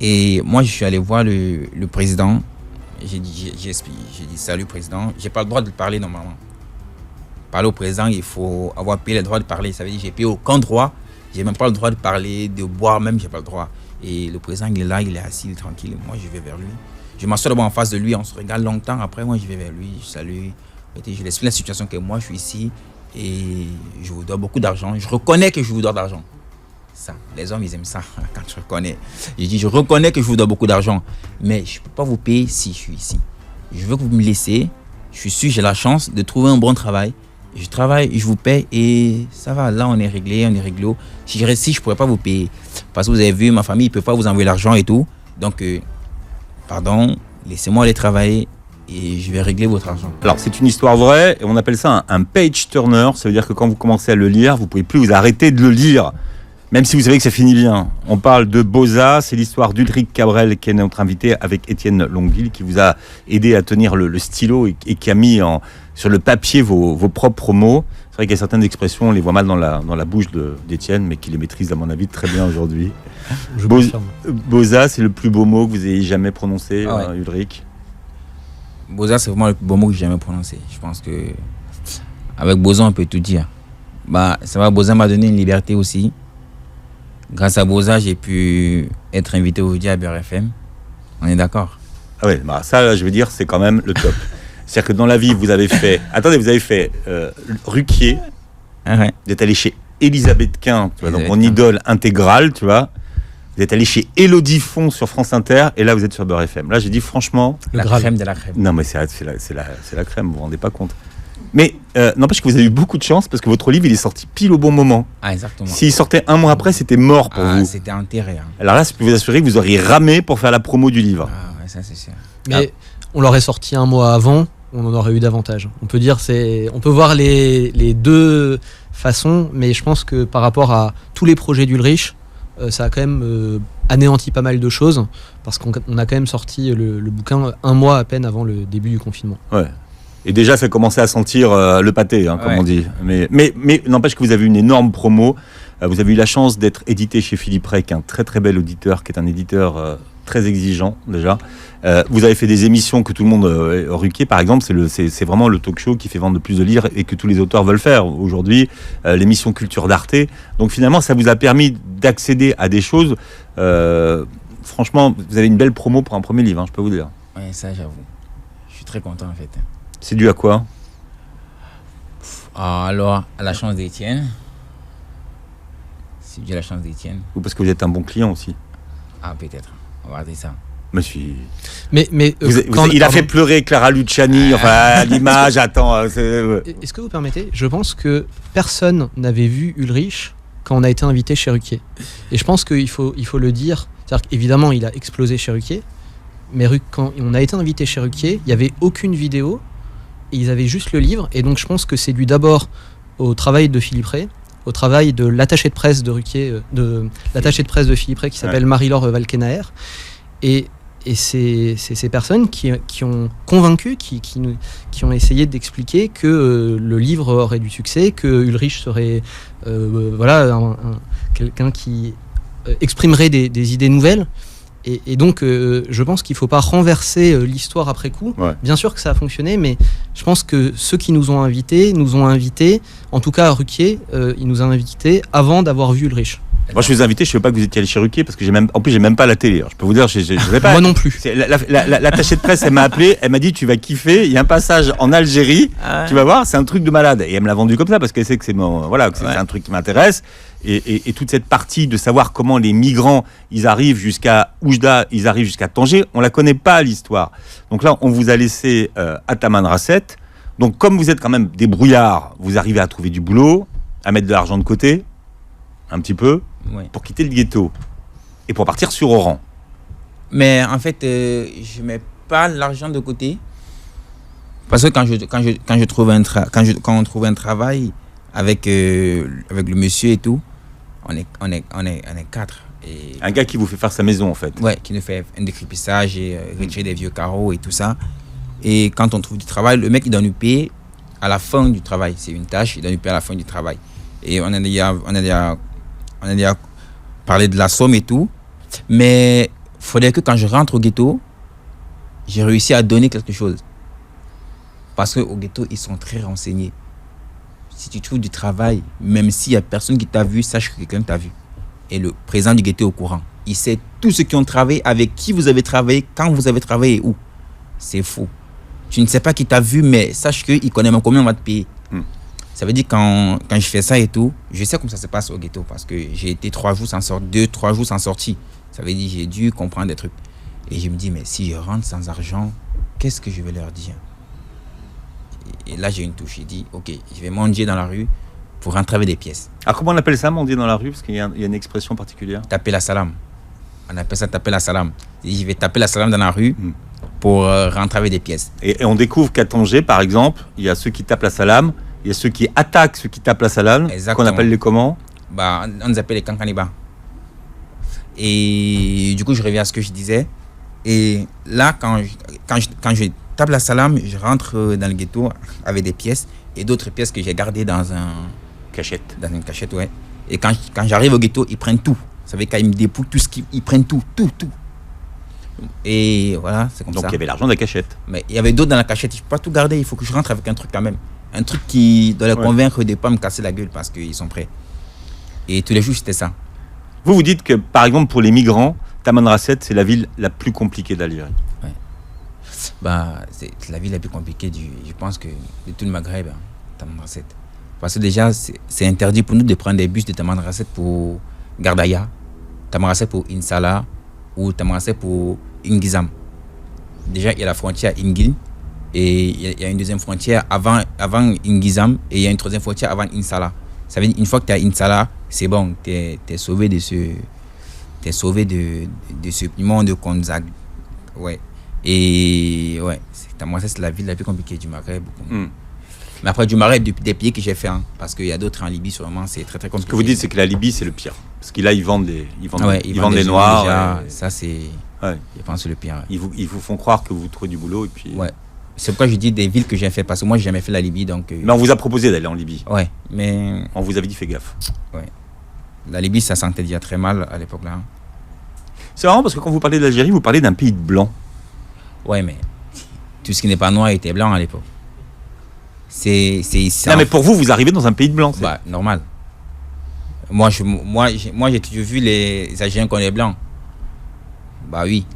Et moi, je suis allé voir le président. J'ai dit, salut, président. J'ai pas le droit de parler normalement. Parler au président, il faut avoir payé le droit de parler. Ça veut dire que j'ai payé aucun droit. J'ai même pas le droit de parler, de boire même, j'ai pas le droit. Et le président, il est là, il est assis, il est tranquille. Moi, je vais vers lui. Je m'assois d'abord en face de lui, on se regarde longtemps. Après, moi, je vais vers lui, je salue. Je lui explique la situation que moi, je suis ici et je vous dois beaucoup d'argent. Je reconnais que je vous dois de l'argent. Ça, les hommes, ils aiment ça quand je reconnais. Je dis, je reconnais que je vous dois beaucoup d'argent, mais je ne peux pas vous payer si je suis ici. Je veux que vous me laissiez. Je suis sûr, j'ai la chance de trouver un bon travail. Je travaille, je vous paye et ça va. Là, on est réglé, on est réglo. Si je reste ici, je ne pourrais pas vous payer. Parce que vous avez vu, ma famille, ils ne peut pas vous envoyer l'argent et tout. Donc, pardon, laissez-moi aller travailler et je vais régler votre argent. Alors, c'est une histoire vraie et on appelle ça un page turner. Ça veut dire que quand vous commencez à le lire, vous ne pouvez plus vous arrêter de le lire. Même si vous savez que ça finit bien. On parle de Boza, c'est l'histoire d'Ulrich Cabrel qui est notre invité avec Étienne Longueville qui vous a aidé à tenir le stylo et qui a mis sur le papier vos propres mots. C'est vrai qu'il y a certaines expressions, on les voit mal dans la bouche d'Étienne, mais qui les maîtrise à mon avis très bien aujourd'hui. Boza, c'est le plus beau mot que vous ayez jamais prononcé, Ulrich. Boza, c'est vraiment le plus beau mot que j'ai jamais prononcé. Je pense que avec Boza, on peut tout dire. Bah, ça va, Boza m'a donné une liberté aussi. Grâce à Boza, j'ai pu être invité aujourd'hui à Beurre FM. On est d'accord? Ah ouais, bah ça, là, je veux dire, c'est quand même le top. C'est-à-dire que dans la vie, vous avez fait... Attendez, vous avez fait Ruquier. Ah ouais. Vous êtes allé chez Elisabeth Quint, tu vois, donc mon Elisabeth Quint. idole intégrale, tu vois. Vous êtes allé chez Élodie Font sur France Inter, et là, vous êtes sur Beurre FM. Là, j'ai dit, franchement... Le La Graal. crème de la crème. Non, mais c'est la crème, vous vous rendez pas compte. Mais n'empêche que vous avez eu beaucoup de chance, parce que votre livre, il est sorti pile au bon moment. Ah, exactement. S'il sortait un mois après, c'était mort pour Ah, vous. c'était enterré. Hein. Alors là, je peux vous assurer que vous auriez ramé pour faire la promo du livre. Ah, ouais, ça, c'est sûr. Mais on l'aurait sorti un mois avant, on en aurait eu davantage. On peut dire, on peut voir les deux façons, mais je pense que par rapport à tous les projets d'Ulrich, ça a quand même anéanti pas mal de choses, parce qu'on a quand même sorti le bouquin un mois à peine avant le début du confinement. Ouais. Et déjà, ça commençait à sentir le pâté, hein, comme Ouais. on dit. Mais n'empêche que vous avez une énorme promo. Vous avez eu la chance d'être édité chez Philippe Rey, qui est un très très bel auditeur, qui est un éditeur très exigeant déjà. Vous avez fait des émissions que tout le monde... Ruquier, par exemple, c'est vraiment le talk show qui fait vendre le plus de livres et que tous les auteurs veulent faire aujourd'hui. L'émission Culture d'Arte. Donc finalement, ça vous a permis d'accéder à des choses. Franchement, vous avez une belle promo pour un premier livre, hein, je peux vous dire. Ouais, ça, j'avoue. Je suis très content, en fait. C'est dû à quoi? Ah, alors, à la chance d'Étienne. C'est dû à la chance d'Étienne. Ou parce que vous êtes un bon client aussi? Ah, peut-être. On va regarder ça. Monsieur... Mais il a fait pleurer Clara Luciani, enfin, à l'image, attends... Est-ce que vous permettez? Je pense que personne n'avait vu Ulrich quand on a été invité chez Ruquier. Et je pense qu'il faut le dire. C'est-à-dire qu'évidemment, il a explosé chez Ruquier. Mais quand on a été invité chez Ruquier, il n'y avait aucune vidéo. Et ils avaient juste le livre. Et donc, je pense que c'est dû d'abord au travail de Philippe Rey, au travail de l'attaché de presse de Ruquier, de l'attaché de presse de Philippe Rey qui s'appelle Marie-Laure Valkenaer. Et c'est ces personnes qui ont convaincu, qui ont essayé d'expliquer que le livre aurait du succès, que Ulrich serait quelqu'un qui exprimerait des idées nouvelles. Et donc, je pense qu'il ne faut pas renverser l'histoire après coup. Ouais. Bien sûr que ça a fonctionné, mais je pense que ceux qui nous ont invités, en tout cas à Ruquier, ils nous ont invités avant d'avoir vu Ulrich. Moi, je vous ai invité, je ne sais pas que vous étiez allé chez Ruquier, parce que en plus, j'ai même pas la télé. Alors, je peux vous dire, je vais pas. Moi non plus. L'attachée de presse, elle m'a appelé, elle m'a dit, tu vas kiffer, il y a un passage en Algérie, tu vas voir, c'est un truc de malade. Et elle me l'a vendu comme ça, parce qu'elle sait que c'est un truc qui m'intéresse. Et toute cette partie de savoir comment les migrants, ils arrivent jusqu'à Oujda, ils arrivent jusqu'à Tanger, on la connaît pas, l'histoire. Donc là, on vous a laissé à Tamanrasset. Donc, comme vous êtes quand même des brouillards, vous arrivez à trouver du boulot, à mettre de l'argent de côté, un petit peu, Ouais. pour quitter le ghetto et pour partir sur Oran. Mais en fait, je mets pas l'argent de côté. Parce que quand on trouve un travail avec le monsieur et tout, on est 4. Et, Un gars qui vous fait faire sa maison, en fait. ouais, qui nous fait un décrépissage et retirer des vieux carreaux et tout ça. Et quand on trouve du travail, le mec, il doit nous payer à la fin du travail. C'est une tâche, il doit nous payer à la fin du travail. Et on a déjà parlé de la somme et tout. Mais il faudrait que quand je rentre au ghetto, j'ai réussi à donner quelque chose. Parce qu'au ghetto, ils sont très renseignés. Si tu trouves du travail, même s'il n'y a personne qui t'a vu, sache que quelqu'un t'a vu. Et le président du ghetto est au courant. Il sait tous ceux qui ont travaillé, avec qui vous avez travaillé, quand vous avez travaillé et où. C'est faux. Tu ne sais pas qui t'a vu, mais sache qu'il connaît même combien on va te payer. Ça veut dire quand je fais ça et tout, je sais comment ça se passe au ghetto parce que j'ai été 3 jours sans sortie. Ça veut dire j'ai dû comprendre des trucs. Et je me dis, mais si je rentre sans argent, qu'est-ce que je vais leur dire? Et là, j'ai une touche. J'ai dit, ok, je vais mendier dans la rue pour rentrer avec des pièces. Alors, comment on appelle ça, mendier dans la rue? Parce qu'il y a une expression particulière. Taper la salam. On appelle ça taper la salam. Je vais taper la salam dans la rue pour rentrer avec des pièces. Et on découvre qu'à Tanger, par exemple, il y a ceux qui tapent la salam, il y a ceux qui attaquent ceux qui tapent la salam, Exactement. qu'on appelle les comment? Bah, on les appelle les kankanibas. Et du coup, je reviens à ce que je disais. Et là, quand je tape la salam, je rentre dans le ghetto avec des pièces et d'autres pièces que j'ai gardées dans Cachette. une cachette, ouais. Et quand j'arrive au ghetto, ils prennent tout. Vous savez, quand ils me dépouillent, ils prennent tout. Et voilà, c'est comme Donc ça. il y avait l'argent de la cachette. Mais il y avait d'autres dans la cachette. Je ne peux pas tout garder. Il faut que je rentre avec un truc quand même. Un truc qui doit les convaincre de ne pas me casser la gueule parce qu'ils sont prêts. Et tous les jours, c'était ça. Vous dites que, par exemple, pour les migrants, Tamanrasset, c'est la ville la plus compliquée d'Algérie. C'est la ville la plus compliquée, je pense, que de tout le Maghreb, hein, Tamanrasset. Parce que déjà, c'est interdit pour nous de prendre des bus de Tamanrasset pour Gardaya, Tamanrasset pour Insala ou Tamanrasset pour Ingizam. Déjà, il y a la frontière Ingil et il y a une deuxième frontière avant Ingizam et il y a une troisième frontière avant Insala. Ça veut dire une fois que tu es à Insala, c'est bon, tu es sauvé de ce monde de Konzag. Ouais. Et ouais, Tamanrasset, c'est la ville la plus compliquée du Maghreb. Mais après, du Maghreb, des pays que j'ai fait, hein, parce qu'il y a d'autres en Libye, sûrement, c'est très très compliqué. Ce que vous dites, c'est que la Libye, c'est le pire. Parce que là, ils vendent des des noirs. Déjà, ça, c'est. Ouais. Je pense que c'est le pire. Ouais. Ils vous font croire que vous trouvez du boulot. Et puis... Ouais. C'est pourquoi je dis des villes que j'ai fait, parce que moi, j'ai jamais fait la Libye. Donc, Mais on vous a proposé d'aller en Libye. Ouais, mais. On vous avait dit, fais gaffe. Ouais. La Libye, ça sentait déjà très mal à l'époque là. C'est marrant parce que quand vous parlez d'Algérie, vous parlez d'un pays de blancs. Ouais, mais tout ce qui n'est pas noir était blanc à l'époque. Non, mais pour vous, vous arrivez dans un pays de blancs. Bah, normal. Moi, j'ai toujours vu les Algériens comme les blancs. Bah oui.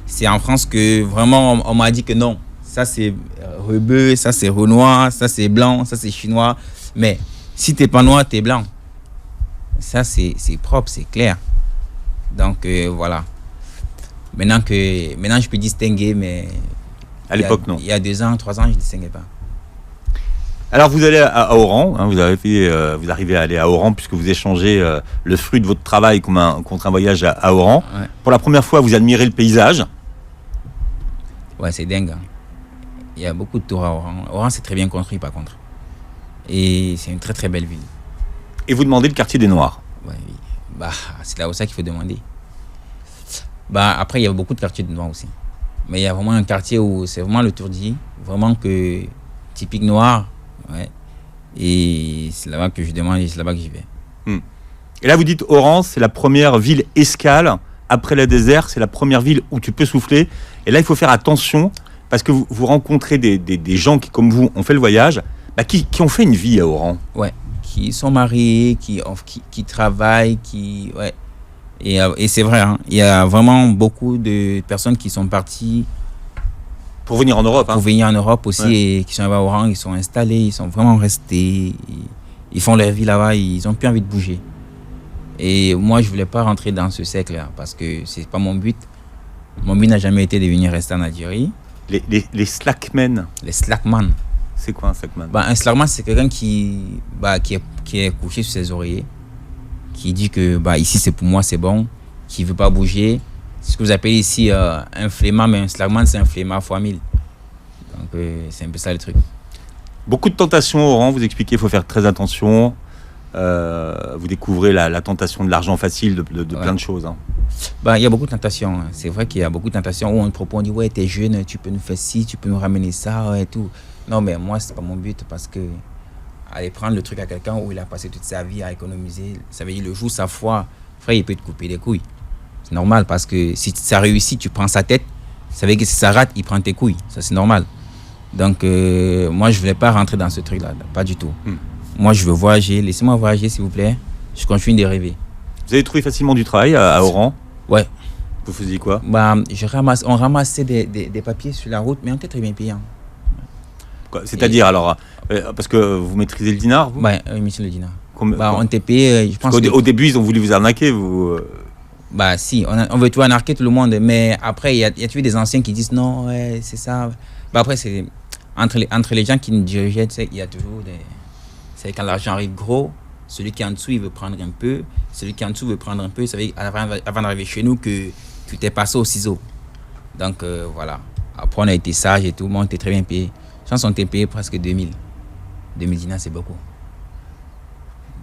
C'est en France que vraiment on m'a dit que non. Ça c'est rebeu, ça c'est renoir, ça c'est blanc, ça c'est chinois. Mais si t'es pas noir, t'es blanc. Ça c'est propre, c'est clair. Donc voilà. Maintenant je peux distinguer, mais à l'époque non. Il y a 2 ans, 3 ans, je ne distinguais pas. Alors vous allez à Oran, hein, vous arrivez à aller à Oran puisque vous échangez le fruit de votre travail contre un voyage à Oran. Ouais. Pour la première fois, vous admirez le paysage. Ouais, c'est dingue. Hein. Il y a beaucoup de tours à Oran. Oran, c'est très bien construit par contre. Et c'est une très très belle ville. Et vous demandez le quartier des Noirs. Ouais, oui. Bah, c'est là où ça qu'il faut demander. Bah, après, il y a beaucoup de quartiers de Noirs aussi. Mais il y a vraiment un quartier où c'est vraiment le tourdi, vraiment que typique noir. Ouais. Et c'est là-bas que je demande et c'est là-bas que j'y vais. Et là, vous dites Oran, c'est la première ville escale. Après le désert, c'est la première ville où tu peux souffler. Et là, il faut faire attention parce que vous rencontrez des gens qui, comme vous, ont fait le voyage, qui ont fait une vie à Oran. Ouais, qui sont mariés, qui travaillent, ouais. Et c'est vrai, hein, il y a vraiment beaucoup de personnes qui sont parties pour venir en Europe. Pour venir en Europe aussi, ouais. Et qui sont arrivés à Oran, ils sont installés, ils sont vraiment restés. Ils font leur vie là-bas, ils n'ont plus envie de bouger. Et moi, je ne voulais pas rentrer dans ce cercle-là parce que ce n'est pas mon but. Mon but n'a jamais été de venir rester en Algérie. Les slackmen. Les slackman. C'est quoi un slackman? Un slackman, c'est quelqu'un qui est couché sur ses oreillers, qui dit que ici c'est pour moi, c'est bon, qui ne veut pas bouger. C'est ce que vous appelez ici un flemmard, mais un slackman, c'est un flemmard fois 1000. Donc c'est un peu ça le truc. Beaucoup de tentations au Oran, vous expliquez, il faut faire très attention. Vous découvrez la tentation de l'argent facile, de ouais. Plein de choses. Hein. Il y a beaucoup de tentations. Hein. C'est vrai qu'il y a beaucoup de tentations où on te propose, on dit ouais, t'es jeune, tu peux nous faire ci, tu peux nous ramener ça et tout. Non, mais moi, c'est pas mon but parce que aller prendre le truc à quelqu'un où il a passé toute sa vie à économiser, ça veut dire le jour sa foi, frère, il peut te couper les couilles. C'est normal parce que si ça réussit, tu prends sa tête, ça veut dire que si ça rate, il prend tes couilles. Ça, c'est normal. Donc, moi, je voulais pas rentrer dans ce truc-là, pas du tout. Moi, je veux voyager. Laissez-moi voyager, s'il vous plaît. Je continue de rêver. Vous avez trouvé facilement du travail à Oran? Ouais. Vous faisiez quoi? On ramassait des papiers sur la route, mais on était très bien payés. Hein. C'est-à-dire, alors, parce que vous maîtrisez le dinar, vous? Oui, maîtrisez le dinar. On était payé, je pense. Au début, ils ont voulu vous arnaquer, vous. Si, on veut tout arnaquer tout le monde, mais après, il y a toujours des anciens qui disent non, ouais, c'est ça. Après, c'est entre les gens qui nous dirigeaient, tu sais, il y a toujours des. C'est quand l'argent arrive gros, celui qui est en dessous, il veut prendre un peu. Celui qui est en dessous veut prendre un peu. Ça veut dire avant d'arriver chez nous que tu t'es passé au ciseau. Donc voilà. Après, on a été sage et tout. Le monde était très bien payé. Je pense qu'on était payé presque 2000. 2000 dinars, c'est beaucoup.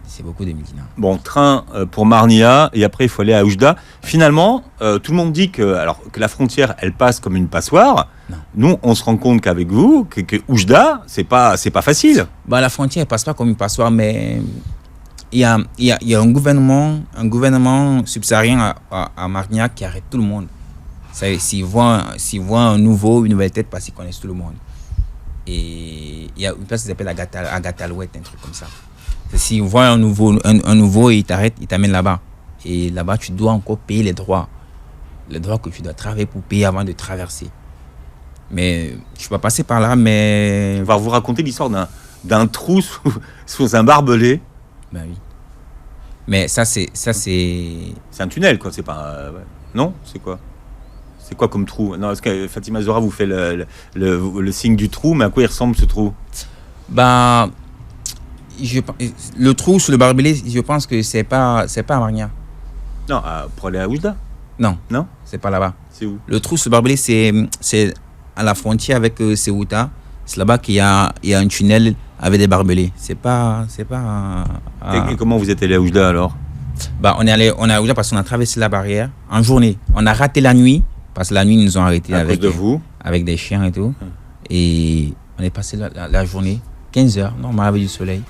C'est beaucoup 2000 dinars. Bon, train pour Marnia et après, il faut aller à Oujda. Finalement, tout le monde dit que la frontière, elle passe comme une passoire. Non. Nous, on se rend compte qu'avec vous, que Oujda, c'est pas facile. La frontière ne passe pas comme une passoire, mais il y a un gouvernement subsaharien à Marnia qui arrête tout le monde. S'ils voient un nouveau, une nouvelle tête, parce qu'ils connaissent tout le monde. Et il y a une place qui s'appelle Agathe-Alouette, un truc comme ça. S'ils voient un nouveau, ils t'arrêtent, ils t'amènent là-bas. Et là-bas, tu dois encore payer les droits. Les droits que tu dois travailler pour payer avant de traverser. Mais je peux passer par là, mais... On va vous raconter l'histoire d'un trou sous un barbelé. Ben oui. Mais ça, c'est... C'est un tunnel, quoi. C'est pas... ouais. Non, c'est quoi? C'est quoi comme trou? Non, est-ce que Fatima Zora vous fait le signe du trou, mais à quoi il ressemble ce trou? Ben... le trou sous le barbelé, je pense que c'est pas à Marnia. Non, pour aller à Oujda? Non. Non? C'est pas là-bas. C'est où? Le trou sous le barbelé, c'est à la frontière avec Ceuta. C'est là-bas qu'il y a un tunnel avec des barbelés. C'est pas Et comment vous êtes allé à Oujda alors? Bah, on est allé à Oujda parce qu'on a traversé la barrière en journée. On a raté la nuit parce que la nuit, ils nous ont arrêtés à cause de vous? Avec des chiens et tout. Et on est passé la journée, 15 heures, normal, avec du soleil.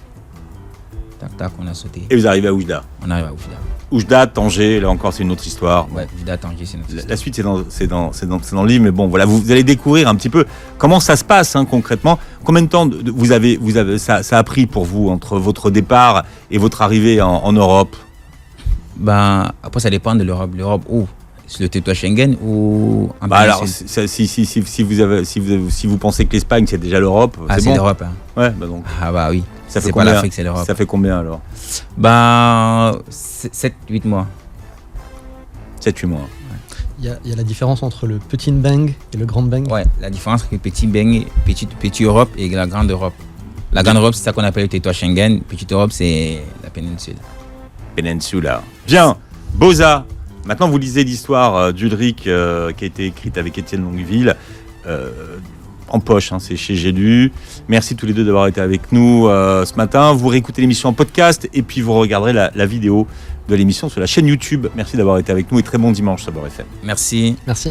Tac, tac, on a sauté. Et vous arrivez à Oujda? On arrive à Oujda. Oujda, Tanger, là encore c'est une autre histoire. Ouais, Oujda, Tanger, c'est notre histoire. La suite c'est dans le livre, mais bon voilà, vous allez découvrir un petit peu comment ça se passe concrètement. Combien de temps vous avez ça a pris pour vous entre votre départ et votre arrivée en Europe? Ben, après ça dépend de l'Europe. L'Europe où? Sur le territoire Schengen ou en alors si vous pensez que l'Espagne c'est déjà l'Europe, c'est bon. l'Europe. Hein. Ouais, bah donc. Ah bah oui. Ça fait c'est combien? Pas l'Afrique, c'est l'Europe. Ça fait combien alors? Ben 7-8 mois. 7-8 mois. Il y a la différence entre le petit bang et le grand bang. Ouais, la différence entre le petit bang, petite Europe et la grande Europe. La grande Europe, c'est ça qu'on appelle le territoire Schengen. Petite Europe, c'est la péninsule. Peninsula. Bien, Boza. Maintenant, vous lisez l'histoire d'Ulrich qui a été écrite avec Étienne Longueville. En poche, c'est chez J'ai lu. Merci tous les deux d'avoir été avec nous ce matin. Vous réécoutez l'émission en podcast et puis vous regarderez la vidéo de l'émission sur la chaîne YouTube. Merci d'avoir été avec nous et très bon dimanche sur Beurre FM. Merci. Merci.